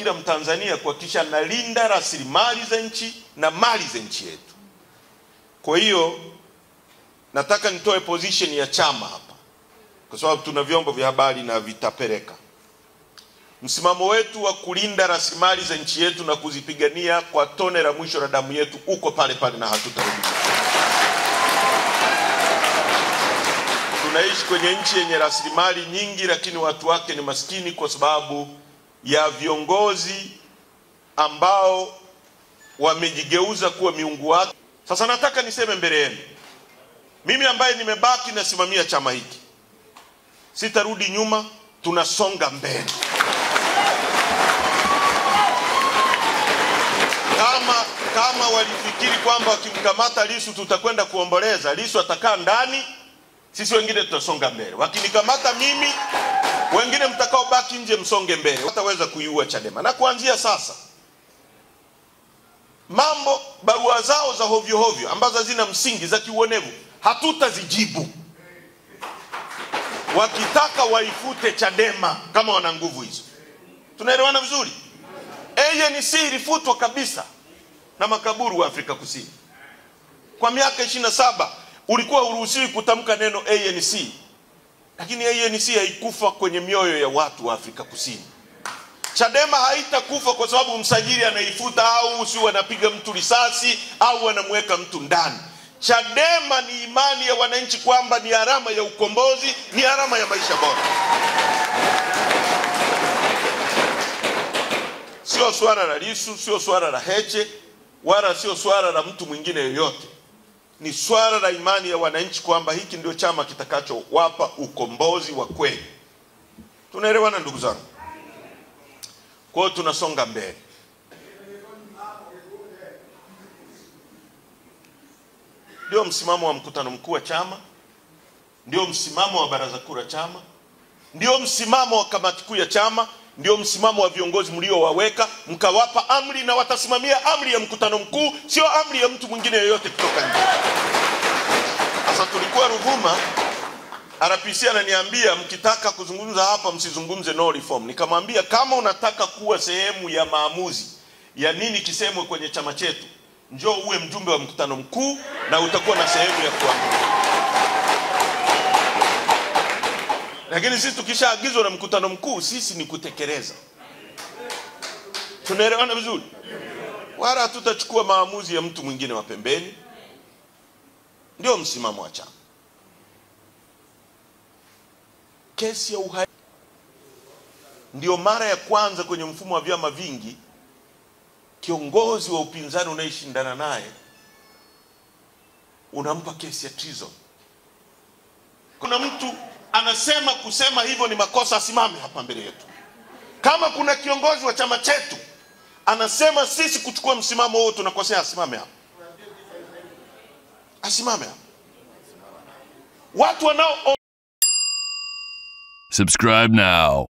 kila Mtanzania kuhakikisha nalinda rasilimali za nchi na mali za nchi yetu. Kwa hiyo nataka nitoe position ya chama hapa, kwa sababu tuna vyombo vya habari na vitapeleka msimamo wetu wa kulinda rasilimali za nchi yetu na kuzipigania kwa tone la mwisho la damu yetu uko pale pale na hatutarudi. Tunaishi kwenye nchi yenye rasilimali nyingi, lakini watu wake ni maskini kwa sababu ya viongozi ambao wamejigeuza kuwa miungu wake. Sasa nataka niseme mbele yenu, mimi ambaye nimebaki nasimamia chama hiki, sitarudi nyuma, tunasonga mbele. Kama walifikiri kwamba wakimkamata Lissu tutakwenda kuomboleza, Lissu atakaa ndani, sisi wengine tutasonga mbele. Wakinikamata mimi, wengine mtakao baki nje msonge mbele. Wataweza kuiua Chadema. Na kuanzia sasa, barua zao za hovyo hovyo ambazo hazina msingi, za kiuonevu, hatutazijibu. Wakitaka waifute Chadema kama wana nguvu hizo. Tunaelewana vizuri? ANC ilifutwa kabisa na makaburu wa Afrika Kusini. Kwa miaka 27 ulikuwa uruhusiwi kutamka neno ANC. Lakini ANC haikufa kwenye mioyo ya watu wa Afrika Kusini. Chadema haitakufa kwa sababu msajili anaifuta au si wanapiga mtu risasi au wanamweka mtu ndani. Chadema ni imani ya wananchi kwamba ni alama ya ukombozi, ni alama ya maisha bora. Sio swala la Lissu, sio swala la Heche, wala sio swala la mtu mwingine yoyote. Ni swala la imani ya wananchi kwamba hiki ndio chama kitakachowapa ukombozi wa kweli. Tunaelewana ndugu zangu? Kwa hiyo tunasonga mbele. Ndio msimamo wa mkutano mkuu wa chama, ndio msimamo wa baraza kuu la chama, ndio msimamo wa kamati kuu ya chama, ndio msimamo wa viongozi mliowaweka, mkawapa amri na watasimamia amri ya mkutano mkuu, sio amri ya mtu mwingine yoyote kutoka nje. Sasa tulikuwa Ruvuma, RPC ananiambia mkitaka kuzungumza hapa msizungumze no reform. Nikamwambia kama unataka kuwa sehemu ya maamuzi ya nini kisemwe kwenye chama chetu, njoo uwe mjumbe wa mkutano mkuu na utakuwa na sehemu ya kuamua. Lakini sisi tukishaagizwa na mkutano mkuu, sisi ni kutekeleza. Tunaelewana vizuri? Wala tutachukua maamuzi ya mtu mwingine wa pembeni. Ndio msimamo wa chama. Kesi ya uhaini ndio mara ya kwanza kwenye mfumo wa vyama vingi kiongozi wa upinzani unayeshindana naye unampa kesi ya treason. Kuna mtu anasema kusema hivyo ni makosa, asimame hapa mbele yetu. Kama kuna kiongozi wa chama chetu anasema sisi kuchukua msimamo huo tunakosea, asimame hapa. Asimame hapa. Watu wanao Subscribe now.